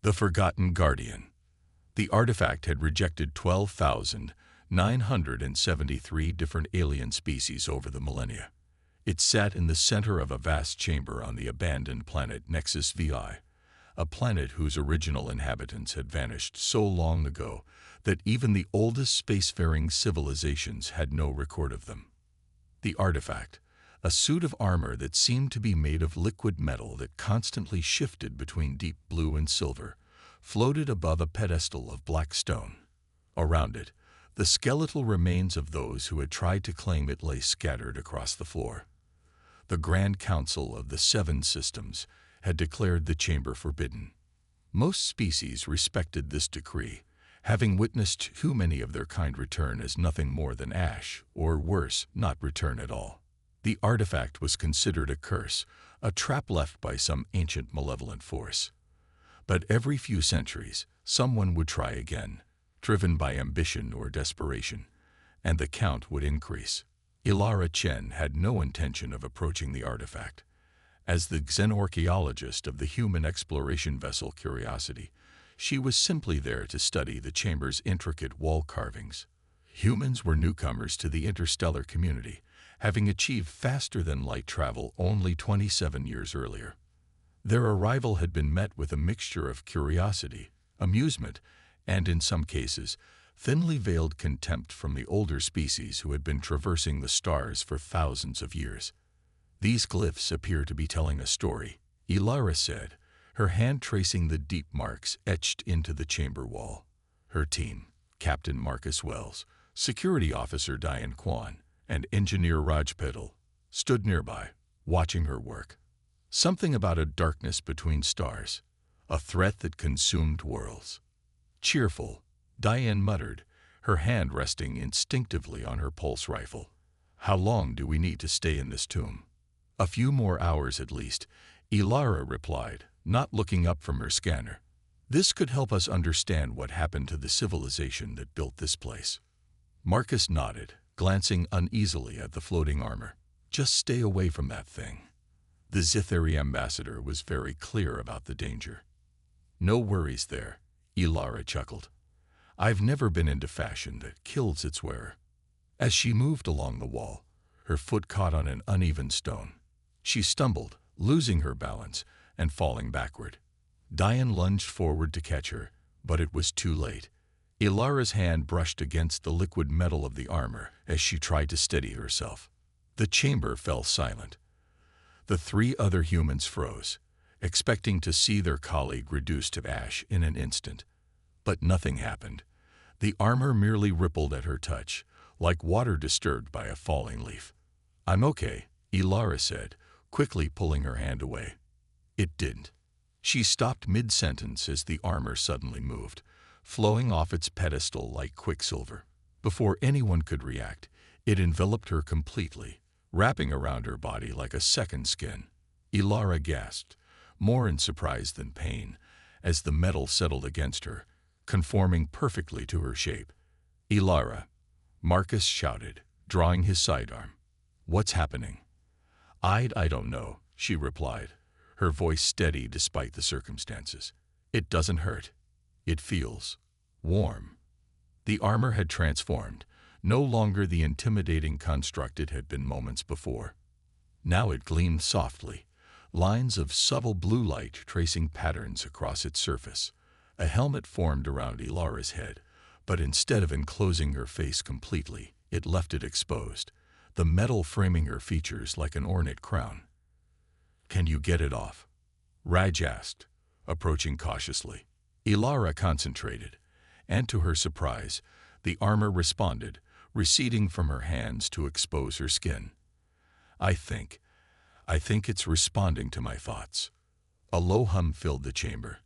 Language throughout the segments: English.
The Forgotten Guardian. The artifact had rejected 12,973 different alien species over the millennia. It sat in the center of a vast chamber on the abandoned planet Nexus VI, a planet whose original inhabitants had vanished so long ago that even the oldest spacefaring civilizations had no record of them. The artifact, a suit of armor that seemed to be made of liquid metal that constantly shifted between deep blue and silver, floated above a pedestal of black stone. Around it, the skeletal remains of those who had tried to claim it lay scattered across the floor. The Grand Council of the Seven Systems had declared the chamber forbidden. Most species respected this decree, having witnessed too many of their kind return as nothing more than ash, or worse, not return at all. The artifact was considered a curse, a trap left by some ancient malevolent force. But every few centuries, someone would try again, driven by ambition or desperation, and the count would increase. Ilara Chen had no intention of approaching the artifact. As the xenorchaeologist of the human exploration vessel Curiosity, she was simply there to study the chamber's intricate wall carvings. Humans were newcomers to the interstellar community, having achieved faster-than-light travel only 27 years earlier. Their arrival had been met with a mixture of curiosity, amusement, and, in some cases, thinly veiled contempt from the older species who had been traversing the stars for thousands of years. "These glyphs appear to be telling a story," Ilara said, her hand tracing the deep marks etched into the chamber wall. Her team, Captain Marcus Wells, Security Officer Diane Kwan, and Engineer Raj Patel, stood nearby, watching her work. Something about a darkness between stars, a threat that consumed worlds. "Cheerful," Diane muttered, her hand resting instinctively on her pulse rifle. "How long do we need to stay in this tomb?" "A few more hours at least," Ilara replied, not looking up from her scanner. "This could help us understand what happened to the civilization that built this place." Marcus nodded, glancing uneasily at the floating armor. "Just stay away from that thing." The Zithari ambassador was very clear about the danger. "No worries there," Ilara chuckled. "I've never been into fashion that kills its wearer." As she moved along the wall, her foot caught on an uneven stone. She stumbled, losing her balance and falling backward. Diane lunged forward to catch her, but it was too late. Ilara's hand brushed against the liquid metal of the armor as she tried to steady herself. The chamber fell silent. The three other humans froze, expecting to see their colleague reduced to ash in an instant. But nothing happened. The armor merely rippled at her touch, like water disturbed by a falling leaf. "I'm okay," Ilara said, quickly pulling her hand away. It didn't. She stopped mid-sentence as the armor suddenly moved, flowing off its pedestal like quicksilver. Before anyone could react, it enveloped her completely, wrapping around her body like a second skin. Ilara gasped, more in surprise than pain, as the metal settled against her, conforming perfectly to her shape. "Ilara," Marcus shouted, drawing his sidearm. "What's happening?" I don't know," she replied, her voice steady despite the circumstances. "It doesn't hurt. It feels warm." The armor had transformed, no longer the intimidating construct it had been moments before. Now it gleamed softly, lines of subtle blue light tracing patterns across its surface. A helmet formed around Ilara's head, but instead of enclosing her face completely, it left it exposed, the metal framing her features like an ornate crown. "Can you get it off?" Raj asked, approaching cautiously. Ilara concentrated, and to her surprise, the armor responded, receding from her hands to expose her skin. I think it's responding to my thoughts." A low hum filled the chamber,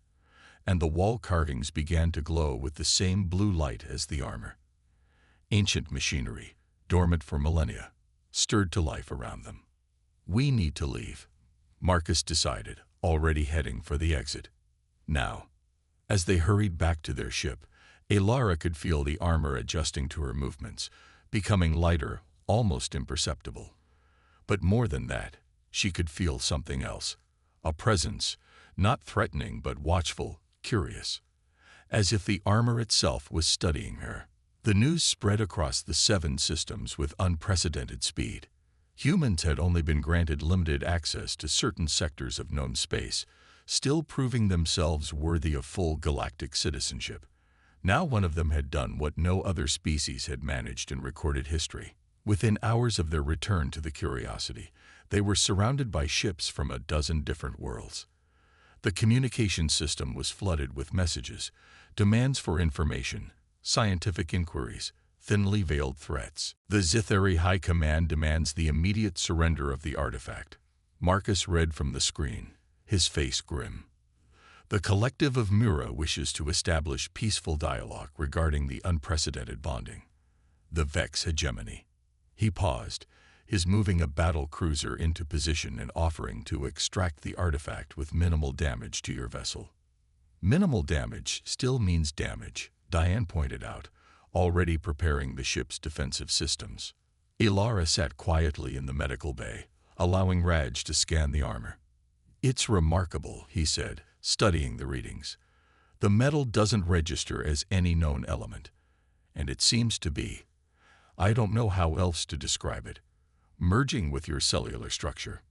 and the wall carvings began to glow with the same blue light as the armor. Ancient machinery, dormant for millennia, stirred to life around them. "We need to leave," Marcus decided, already heading for the exit. Now, as they hurried back to their ship, Ilara could feel the armor adjusting to her movements, becoming lighter, almost imperceptible. But more than that, she could feel something else, a presence, not threatening but watchful, curious, as if the armor itself was studying her. The news spread across the 7 systems with unprecedented speed. Humans had only been granted limited access to certain sectors of known space, still proving themselves worthy of full galactic citizenship. Now one of them had done what no other species had managed in recorded history. Within hours of their return to the Curiosity, they were surrounded by ships from a dozen different worlds. The communication system was flooded with messages, demands for information, scientific inquiries, thinly veiled threats. The Zithari High Command demands the immediate surrender of the artifact. Marcus read from the screen, his face grim. The Collective of Mira wishes to establish peaceful dialogue regarding the unprecedented bonding. The Vex Hegemony. He paused, his moving a battle cruiser into position and offering to extract the artifact with minimal damage to your vessel. Minimal damage still means damage, Diane pointed out, already preparing the ship's defensive systems. Ilara sat quietly in the medical bay, allowing Raj to scan the armor. "It's remarkable," he said, studying the readings. "The metal doesn't register as any known element. And it seems to be, I don't know how else to describe it, merging with your cellular structure."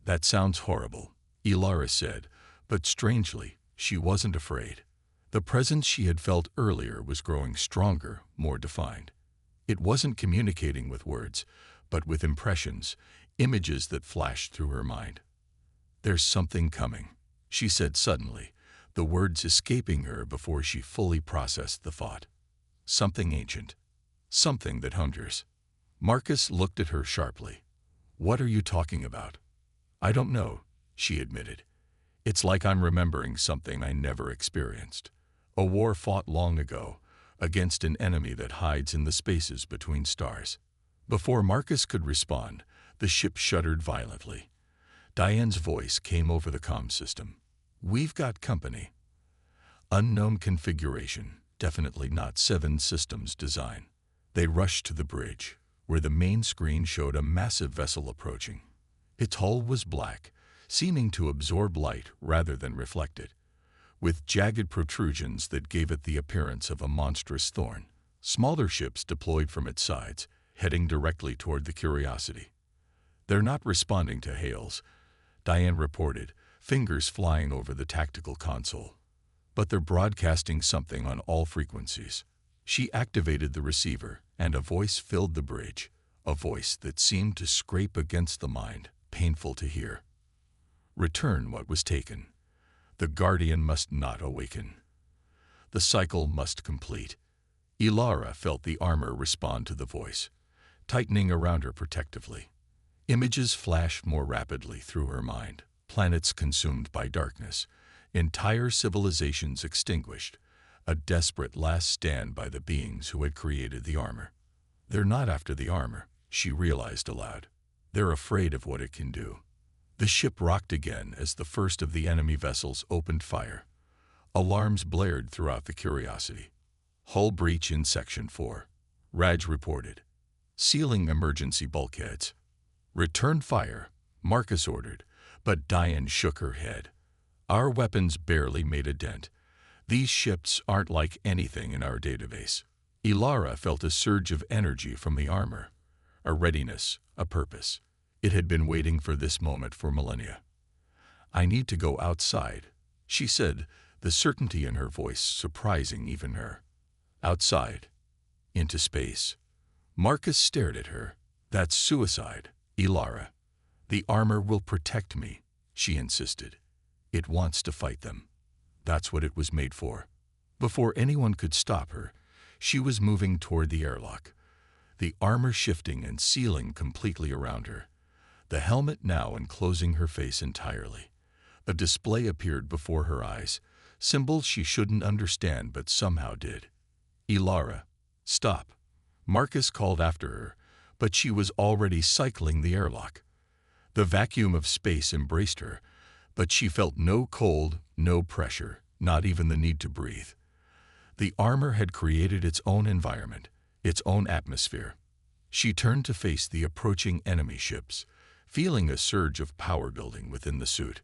"That sounds horrible," Ilara said, but strangely, she wasn't afraid. The presence she had felt earlier was growing stronger, more defined. It wasn't communicating with words, but with impressions, images that flashed through her mind. "There's something coming," she said suddenly, the words escaping her before she fully processed the thought. "Something ancient. Something that hungers." Marcus looked at her sharply. "What are you talking about?" "I don't know," she admitted. "It's like I'm remembering something I never experienced. A war fought long ago, against an enemy that hides in the spaces between stars." Before Marcus could respond, the ship shuddered violently. Diane's voice came over the comm system. "We've got company." Unknown configuration, definitely not 7 systems design. They rushed to the bridge, where the main screen showed a massive vessel approaching. Its hull was black, seeming to absorb light rather than reflect it, with jagged protrusions that gave it the appearance of a monstrous thorn. Smaller ships deployed from its sides, heading directly toward the Curiosity. "They're not responding to hails," Diane reported, fingers flying over the tactical console. "But they're broadcasting something on all frequencies." She activated the receiver, and a voice filled the bridge, a voice that seemed to scrape against the mind, painful to hear. "Return what was taken. The Guardian must not awaken. The cycle must complete." Ilara felt the armor respond to the voice, tightening around her protectively. Images flashed more rapidly through her mind. Planets consumed by darkness, entire civilizations extinguished, a desperate last stand by the beings who had created the armor. "They're not after the armor," she realized aloud. "They're afraid of what it can do." The ship rocked again as the first of the enemy vessels opened fire. Alarms blared throughout the Curiosity. "Hull breach in Section 4, Raj reported. "Sealing emergency bulkheads." "Return fire," Marcus ordered, but Diane shook her head. "Our weapons barely made a dent. These ships aren't like anything in our database." Ilara felt a surge of energy from the armor, a readiness, a purpose. It had been waiting for this moment for millennia. "I need to go outside," she said, the certainty in her voice surprising even her. "Outside. Into space." Marcus stared at her. "That's suicide, Ilara. The armor will protect me," she insisted. "It wants to fight them. That's what it was made for." Before anyone could stop her, she was moving toward the airlock, the armor shifting and sealing completely around her, the helmet now enclosing her face entirely. A display appeared before her eyes, symbols she shouldn't understand but somehow did. "Ilara, stop." Marcus called after her, but she was already cycling the airlock. The vacuum of space embraced her, but she felt no cold, no pressure, not even the need to breathe. The armor had created its own environment, its own atmosphere. She turned to face the approaching enemy ships, feeling a surge of power building within the suit.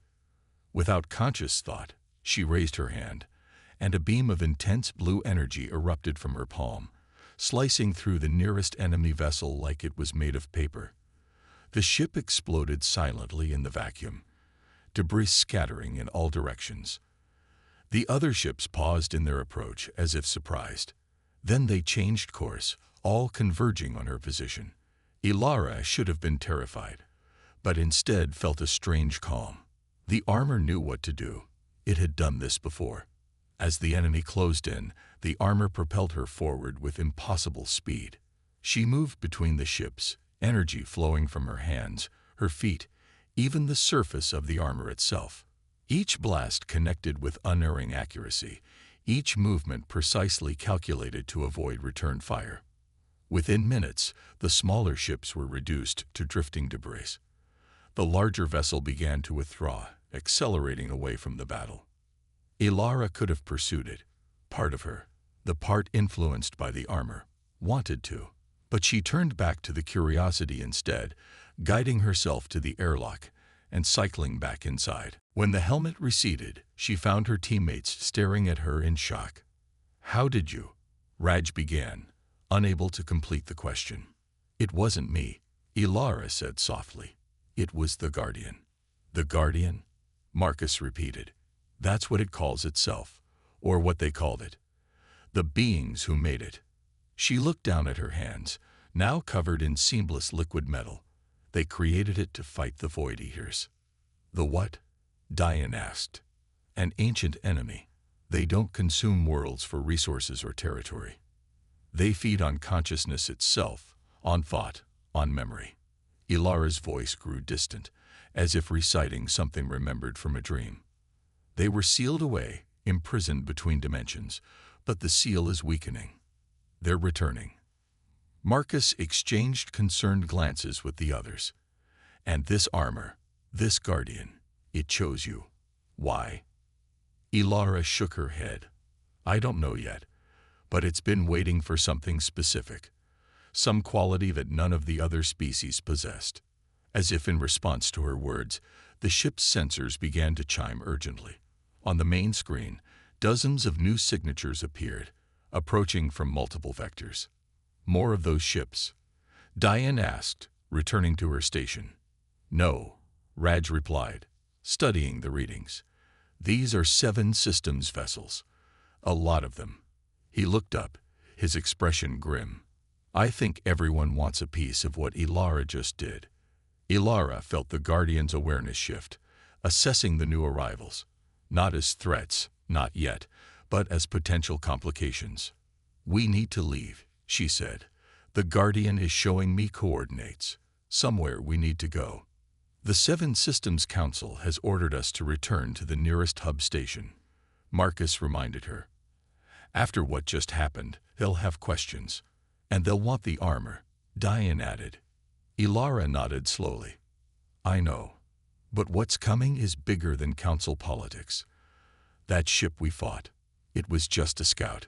Without conscious thought, she raised her hand, and a beam of intense blue energy erupted from her palm, slicing through the nearest enemy vessel like it was made of paper. The ship exploded silently in the vacuum, debris scattering in all directions. The other ships paused in their approach as if surprised. Then they changed course, all converging on her position. Ilara should have been terrified, but instead felt a strange calm. The armor knew what to do. It had done this before. As the enemy closed in, the armor propelled her forward with impossible speed. She moved between the ships, energy flowing from her hands, her feet, even the surface of the armor itself. Each blast connected with unerring accuracy, each movement precisely calculated to avoid return fire. Within minutes, the smaller ships were reduced to drifting debris. The larger vessel began to withdraw, accelerating away from the battle. Ilara could have pursued it. Part of her, the part influenced by the armor, wanted to. But she turned back to the Curiosity instead, guiding herself to the airlock and cycling back inside. When the helmet receded, she found her teammates staring at her in shock. "How did you?" Raj began, unable to complete the question. "It wasn't me," Ilara said softly. "It was the Guardian." "The Guardian?" Marcus repeated. "That's what it calls itself, or what they called it. The beings who made it." She looked down at her hands, now covered in seamless liquid metal. "They created it to fight the Void Eaters." "The what?" Diane asked. "An ancient enemy. They don't consume worlds for resources or territory. They feed on consciousness itself, on thought, on memory." Ilara's voice grew distant, as if reciting something remembered from a dream. "They were sealed away, imprisoned between dimensions, but the seal is weakening. They're returning." Marcus exchanged concerned glances with the others. "And this armor, this Guardian, it chose you. Why?" Ilara shook her head. "I don't know yet, but it's been waiting for something specific, some quality that none of the other species possessed." As if in response to her words, the ship's sensors began to chime urgently. On the main screen, dozens of new signatures appeared, approaching from multiple vectors. "More of those ships?" Diane asked, returning to her station. "No," Raj replied, studying the readings. "These are 7 systems vessels. A lot of them." He looked up, his expression grim. "I think everyone wants a piece of what Ilara just did." Ilara felt the Guardian's awareness shift, assessing the new arrivals, not as threats, not yet, but as potential complications. "We need to leave," she said. "The Guardian is showing me coordinates. Somewhere we need to go. The 7 Systems Council has ordered us to return to the nearest hub station," Marcus reminded her. "After what just happened, they'll have questions. And they'll want the armor," Diane added. Ilara nodded slowly. "I know. But what's coming is bigger than council politics. That ship we fought, it was just a scout.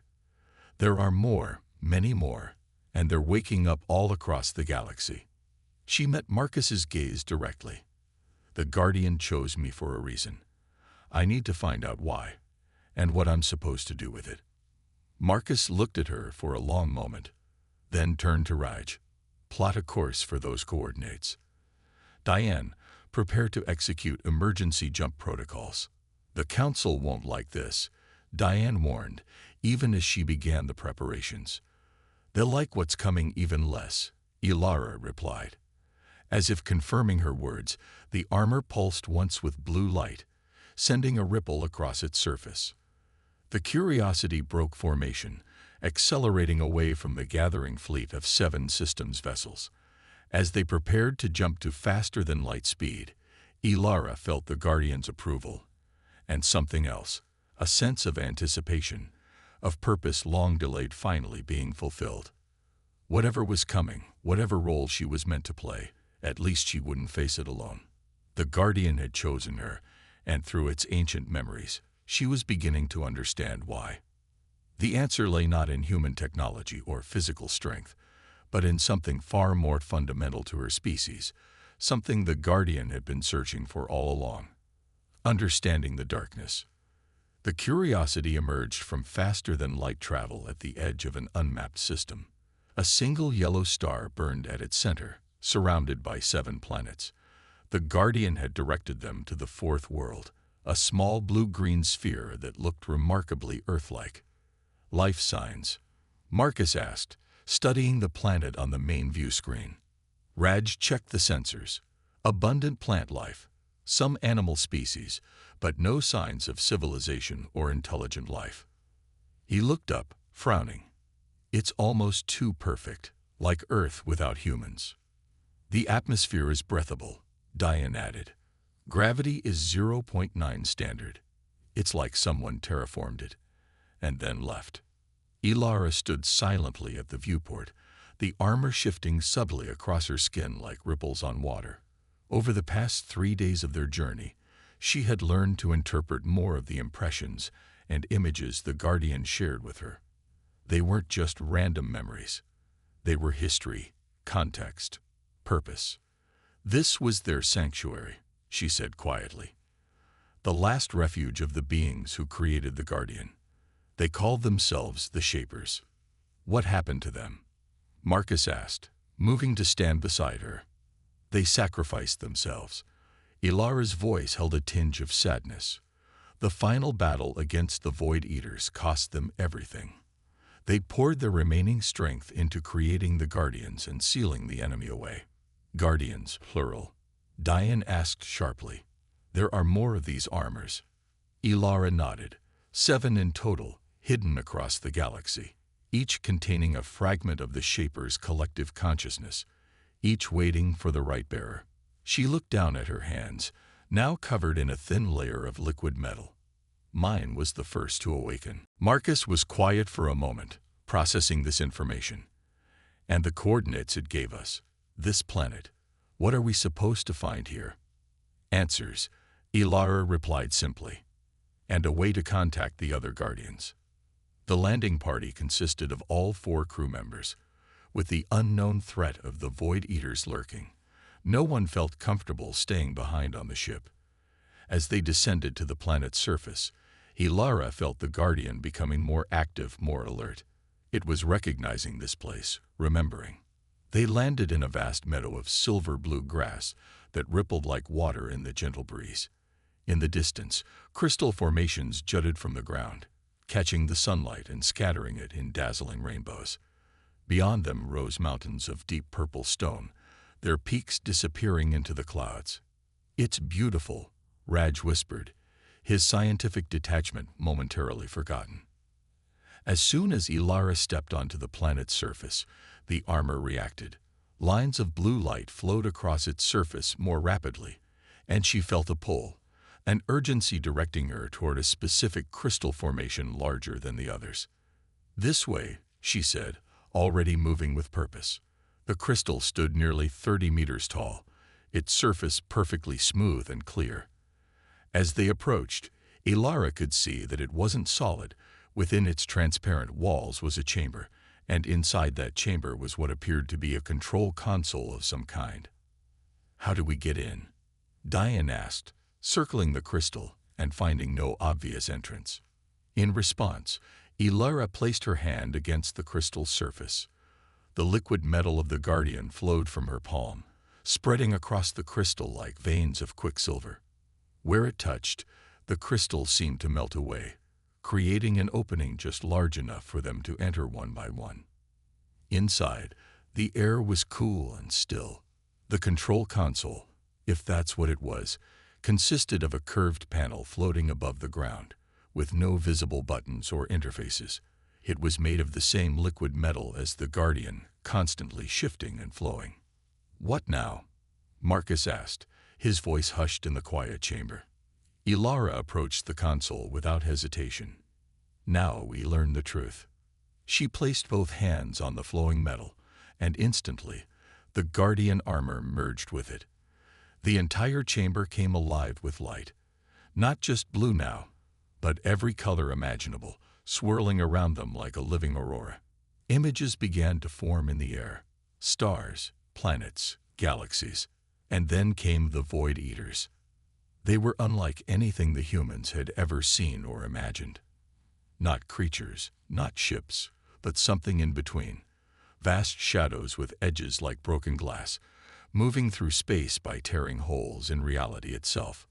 There are more, many more, and they're waking up all across the galaxy." She met Marcus's gaze directly. "The Guardian chose me for a reason. I need to find out why, and what I'm supposed to do with it." Marcus looked at her for a long moment, then turned to Raj. "Plot a course for those coordinates. Diane, prepare to execute emergency jump protocols." "The Council won't like this," Diane warned, even as she began the preparations. "They'll like what's coming even less," Ilara replied. As if confirming her words, the armor pulsed once with blue light, sending a ripple across its surface. The Curiosity broke formation, accelerating away from the gathering fleet of 7 systems vessels. As they prepared to jump to faster-than-light speed, Ilara felt the Guardian's approval. And something else, a sense of anticipation, of purpose long delayed finally being fulfilled. Whatever was coming, whatever role she was meant to play, at least she wouldn't face it alone. The Guardian had chosen her, and through its ancient memories, she was beginning to understand why. The answer lay not in human technology or physical strength, but in something far more fundamental to her species, something the Guardian had been searching for all along. Understanding the darkness. The curiosity emerged from faster-than-light travel at the edge of an unmapped system. A single yellow star burned at its center, surrounded by 7 planets. The Guardian had directed them to the 4th world, a small blue-green sphere that looked remarkably Earth-like. Life signs, Marcus asked, studying the planet on the main view screen. Raj checked the sensors. Abundant plant life, some animal species, but no signs of civilization or intelligent life. He looked up, frowning. It's almost too perfect, like Earth without humans. The atmosphere is breathable, Diane added. Gravity is 0.9 standard. It's like someone terraformed it, and then left. Ilara stood silently at the viewport, the armor shifting subtly across her skin like ripples on water. Over the past 3 days of their journey, she had learned to interpret more of the impressions and images the Guardian shared with her. They weren't just random memories. They were history, context, purpose. This was their sanctuary, she said quietly. The last refuge of the beings who created the Guardian. They called themselves the Shapers. What happened to them? Marcus asked, moving to stand beside her. They sacrificed themselves. Ilara's voice held a tinge of sadness. The final battle against the Void Eaters cost them everything. They poured their remaining strength into creating the Guardians and sealing the enemy away. Guardians, plural. Diane asked sharply. There are more of these armors. Ilara nodded. 7 in total, hidden across the galaxy, each containing a fragment of the Shaper's collective consciousness, each waiting for the right bearer. She looked down at her hands, now covered in a thin layer of liquid metal. Mine was the first to awaken. Marcus was quiet for a moment, processing this information. And the coordinates it gave us. This planet. What are we supposed to find here? Answers, Ilara replied simply. And a way to contact the other Guardians. The landing party consisted of all 4 crew members, with the unknown threat of the Void Eaters lurking. No one felt comfortable staying behind on the ship. As they descended to the planet's surface, Ilara felt the Guardian becoming more active, more alert. It was recognizing this place, remembering. They landed in a vast meadow of silver-blue grass that rippled like water in the gentle breeze. In the distance, crystal formations jutted from the ground, catching the sunlight and scattering it in dazzling rainbows. Beyond them rose mountains of deep purple stone, their peaks disappearing into the clouds. It's beautiful, Raj whispered, his scientific detachment momentarily forgotten. As soon as Ilara stepped onto the planet's surface, the armor reacted. Lines of blue light flowed across its surface more rapidly, and she felt a pull, an urgency directing her toward a specific crystal formation larger than the others. This way, she said, already moving with purpose. The crystal stood nearly 30 meters tall, its surface perfectly smooth and clear. As they approached, Ilara could see that it wasn't solid. Within its transparent walls was a chamber, and inside that chamber was what appeared to be a control console of some kind. How do we get in? Diane asked, circling the crystal and finding no obvious entrance. In response, Ilara placed her hand against the crystal's surface. The liquid metal of the Guardian flowed from her palm, spreading across the crystal like veins of quicksilver. Where it touched, the crystal seemed to melt away, creating an opening just large enough for them to enter one by one. Inside, the air was cool and still. The control console, if that's what it was, consisted of a curved panel floating above the ground, with no visible buttons or interfaces. It was made of the same liquid metal as the Guardian, constantly shifting and flowing. What now? Marcus asked, his voice hushed in the quiet chamber. Ilara approached the console without hesitation. Now we learn the truth. She placed both hands on the flowing metal, and instantly, the Guardian armor merged with it. The entire chamber came alive with light. Not just blue now, but every color imaginable, swirling around them like a living aurora. Images began to form in the air. Stars, planets, galaxies. And then came the Void Eaters. They were unlike anything the humans had ever seen or imagined. Not creatures, not ships, but something in between. Vast shadows with edges like broken glass, moving through space by tearing holes in reality itself.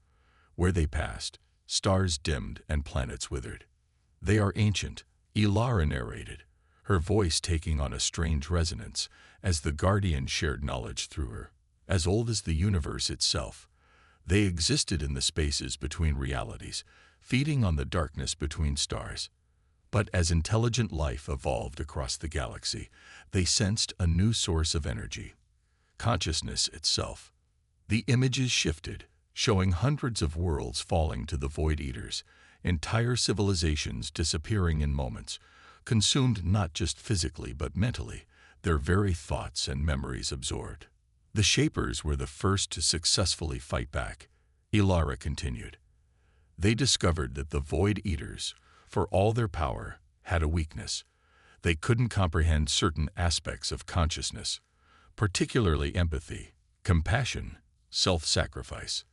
Where they passed, stars dimmed and planets withered. "They are ancient," Ilara narrated, her voice taking on a strange resonance as the Guardian shared knowledge through her. "As old as the universe itself. They existed in the spaces between realities, feeding on the darkness between stars. But as intelligent life evolved across the galaxy, they sensed a new source of energy, consciousness itself. The images shifted, showing hundreds of worlds falling to the Void Eaters, entire civilizations disappearing in moments, consumed not just physically but mentally, their very thoughts and memories absorbed. The Shapers were the first to successfully fight back," Ilara continued. "They discovered that the Void Eaters, for all their power, had a weakness. They couldn't comprehend certain aspects of consciousness, particularly empathy, compassion, self-sacrifice.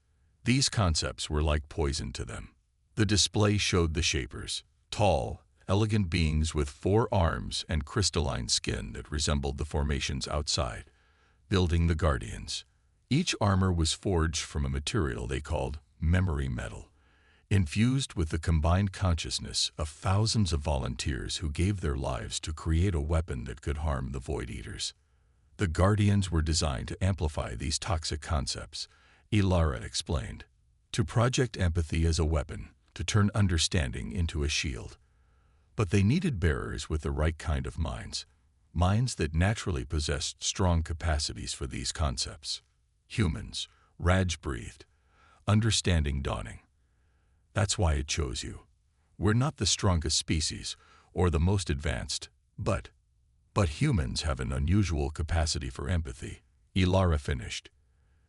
These concepts were like poison to them." The display showed the Shapers, tall, elegant beings with 4 arms and crystalline skin that resembled the formations outside, building the Guardians. Each armor was forged from a material they called memory metal, infused with the combined consciousness of thousands of volunteers who gave their lives to create a weapon that could harm the Void Eaters. The Guardians were designed to amplify these toxic concepts, Ilara explained, to project empathy as a weapon, to turn understanding into a shield. But they needed bearers with the right kind of minds that naturally possessed strong capacities for these concepts. "Humans," Raj breathed, understanding dawning. "That's why it chose you. We're not the strongest species or the most advanced, but humans have an unusual capacity for empathy," Ilara finished.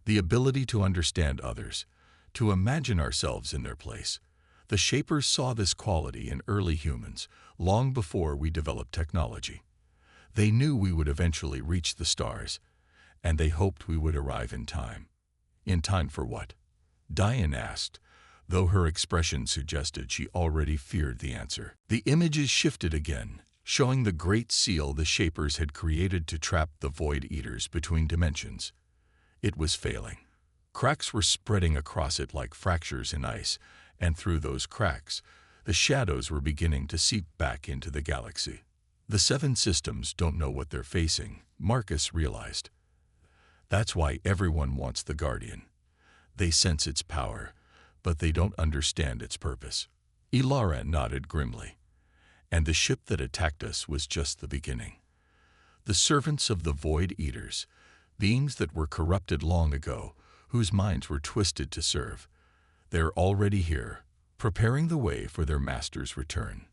"The ability to understand others, to imagine ourselves in their place. The Shapers saw this quality in early humans, long before we developed technology. They knew we would eventually reach the stars, and they hoped we would arrive in time." "In time for what?" Diane asked, though her expression suggested she already feared the answer. The images shifted again, showing the great seal the Shapers had created to trap the Void Eaters between dimensions. It was failing. Cracks were spreading across it like fractures in ice, and through those cracks, the shadows were beginning to seep back into the galaxy. "The 7 systems don't know what they're facing," Marcus realized. "That's why everyone wants the Guardian. They sense its power, but they don't understand its purpose." Ilara nodded grimly. "And the ship that attacked us was just the beginning. The servants of the Void Eaters, beings that were corrupted long ago, whose minds were twisted to serve. They're already here, preparing the way for their master's return."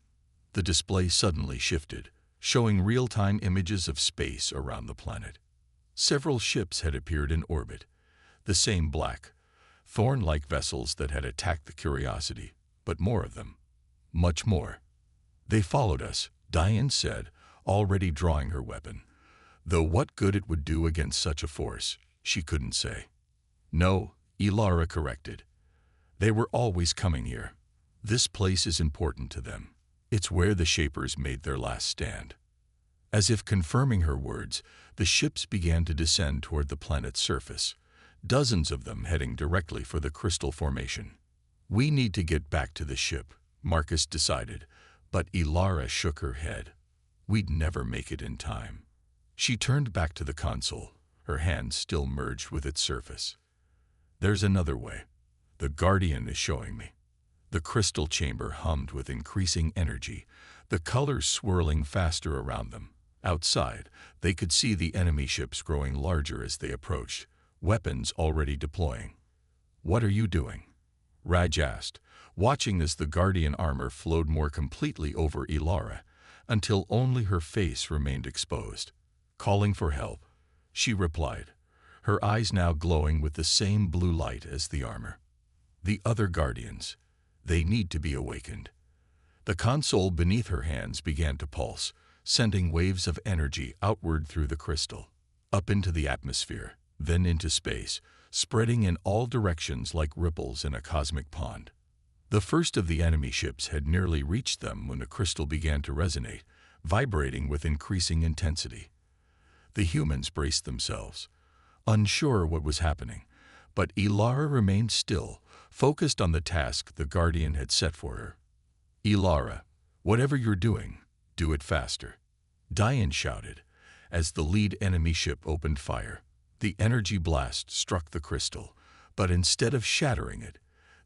The display suddenly shifted, showing real-time images of space around the planet. Several ships had appeared in orbit, the same black, thorn-like vessels that had attacked the Curiosity, but more of them. Much more. "They followed us," Diane said, already drawing her weapon. Though what good it would do against such a force, she couldn't say. "No," Ilara corrected. "They were always coming here. This place is important to them. It's where the Shapers made their last stand." As if confirming her words, the ships began to descend toward the planet's surface, dozens of them heading directly for the crystal formation. "We need to get back to the ship," Marcus decided, but Ilara shook her head. "We'd never make it in time." She turned back to the console, her hand still merged with its surface. "There's another way. The Guardian is showing me." The crystal chamber hummed with increasing energy, the colors swirling faster around them. Outside, they could see the enemy ships growing larger as they approached, weapons already deploying. "What are you doing?" Raj asked, watching as the Guardian armor flowed more completely over Ilara, until only her face remained exposed. "Calling for help," she replied, her eyes now glowing with the same blue light as the armor. "The other Guardians. They need to be awakened." The console beneath her hands began to pulse, sending waves of energy outward through the crystal, up into the atmosphere, then into space, spreading in all directions like ripples in a cosmic pond. The first of the enemy ships had nearly reached them when the crystal began to resonate, vibrating with increasing intensity. The humans braced themselves, unsure what was happening, but Ilara remained still, focused on the task the Guardian had set for her. "Ilara, whatever you're doing, do it faster," Diane shouted, as the lead enemy ship opened fire. The energy blast struck the crystal, but instead of shattering it,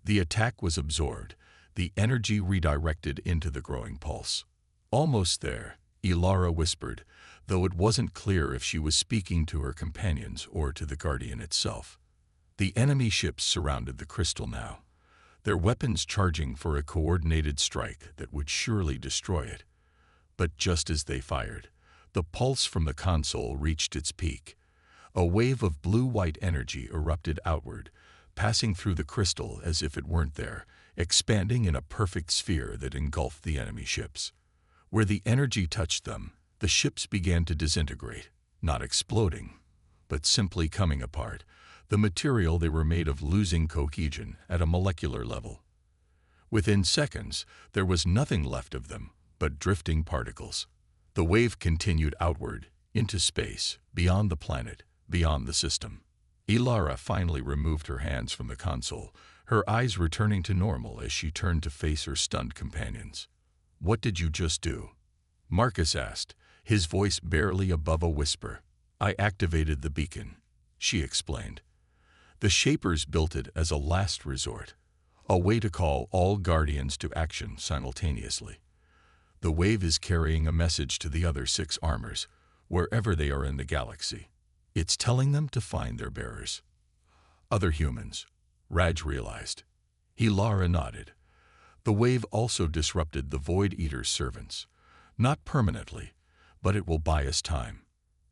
the attack was absorbed, the energy redirected into the growing pulse. "Almost there," Ilara whispered, though it wasn't clear if she was speaking to her companions or to the Guardian itself. The enemy ships surrounded the crystal now, their weapons charging for a coordinated strike that would surely destroy it. But just as they fired, the pulse from the console reached its peak. A wave of blue-white energy erupted outward, passing through the crystal as if it weren't there, expanding in a perfect sphere that engulfed the enemy ships. Where the energy touched them, the ships began to disintegrate, not exploding, but simply coming apart, the material they were made of losing cohesion at a molecular level. Within seconds, there was nothing left of them but drifting particles. The wave continued outward, into space, beyond the planet, beyond the system. Ilara finally removed her hands from the console, her eyes returning to normal as she turned to face her stunned companions. "What did you just do?" Marcus asked, his voice barely above a whisper. "I activated the beacon," she explained. "The Shapers built it as a last resort, a way to call all Guardians to action simultaneously. The wave is carrying a message to the other 6 armors, wherever they are in the galaxy. It's telling them to find their bearers." "Other humans," Raj realized. Ilara nodded. "The wave also disrupted the Void Eater's servants. Not permanently, but it will buy us time."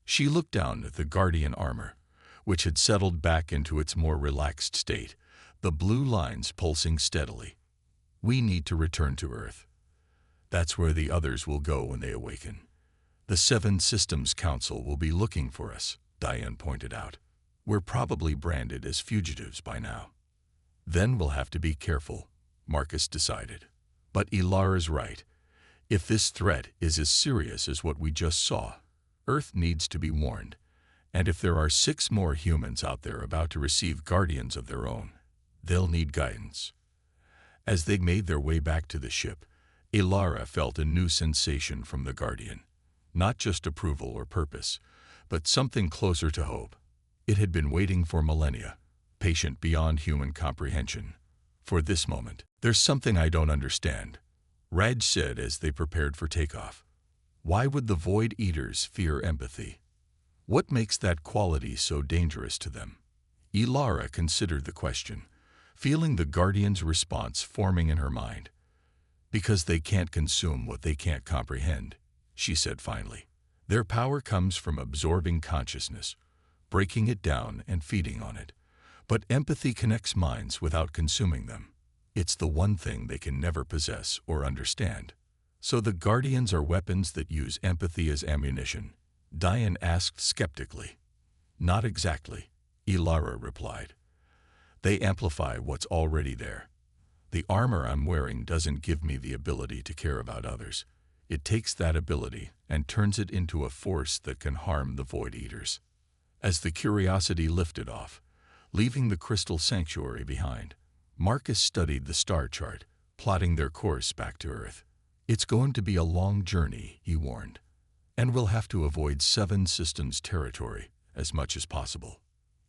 She looked down at the Guardian armor, which had settled back into its more relaxed state, the blue lines pulsing steadily. "We need to return to Earth. That's where the others will go when they awaken. The 7 Systems Council will be looking for us," Diane pointed out. "We're probably branded as fugitives by now." "Then we'll have to be careful," Marcus decided. But Ilara's right. If this threat is as serious as what we just saw, Earth needs to be warned. And if there are 6 more humans out there about to receive Guardians of their own, they'll need guidance. As they made their way back to the ship, Ilara felt a new sensation from the Guardian. Not just approval or purpose, but something closer to hope. It had been waiting for millennia, patient beyond human comprehension. For this moment, "There's something I don't understand," Raj said as they prepared for takeoff. "Why would the Void Eaters fear empathy? What makes that quality so dangerous to them?" Ilara considered the question, feeling the Guardian's response forming in her mind. "Because they can't consume what they can't comprehend," she said finally. "Their power comes from absorbing consciousness, breaking it down and feeding on it. But empathy connects minds without consuming them. It's the one thing they can never possess or understand." "So the Guardians are weapons that use empathy as ammunition?" Diane asked skeptically. "Not exactly," Ilara replied. "They amplify what's already there. The armor I'm wearing doesn't give me the ability to care about others. It takes that ability and turns it into a force that can harm the Void Eaters." As the Curiosity lifted off, leaving the crystal sanctuary behind, Marcus studied the star chart, plotting their course back to Earth. "It's going to be a long journey," he warned, "and we'll have to avoid 7 Systems territory as much as possible."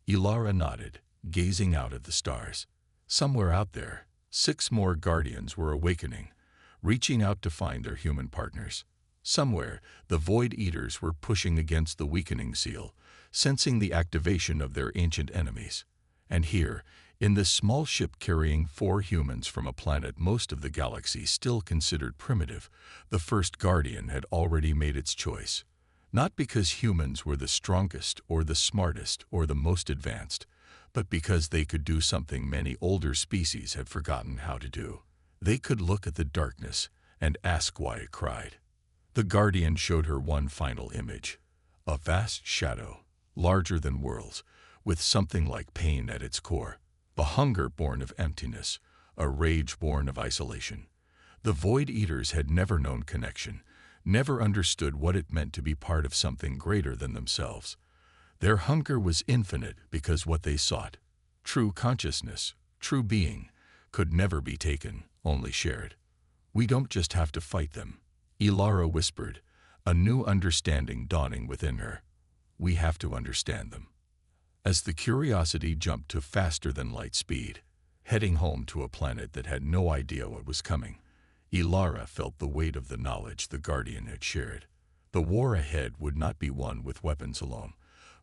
Ilara nodded, gazing out at the stars. Somewhere out there, 6 more Guardians were awakening, reaching out to find their human partners. Somewhere, the Void Eaters were pushing against the weakening seal, sensing the activation of their ancient enemies. And here, in this small ship carrying 4 humans from a planet most of the galaxy still considered primitive, the first Guardian had already made its choice. Not because humans were the strongest or the smartest or the most advanced, but because they could do something many older species had forgotten how to do. They could look at the darkness and ask why it cried. The Guardian showed her one final image, a vast shadow, larger than worlds, with something like pain at its core, a hunger born of emptiness, a rage born of isolation. The Void Eaters had never known connection, never understood what it meant to be part of something greater than themselves. Their hunger was infinite because what they sought, true consciousness, true being, could never be taken, only shared. "We don't just have to fight them," Ilara whispered, a new understanding dawning within her. "We have to understand them." As the Curiosity jumped to faster-than-light speed, heading home to a planet that had no idea what was coming, Ilara felt the weight of the knowledge the Guardian had shared. The war ahead would not be won with weapons alone,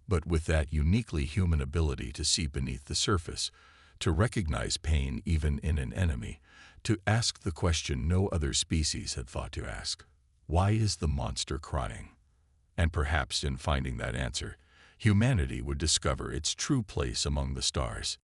but with that uniquely human ability to see beneath the surface, to recognize pain even in an enemy, to ask the question no other species had thought to ask. Why is the monster crying? And perhaps in finding that answer, humanity would discover its true place among the stars.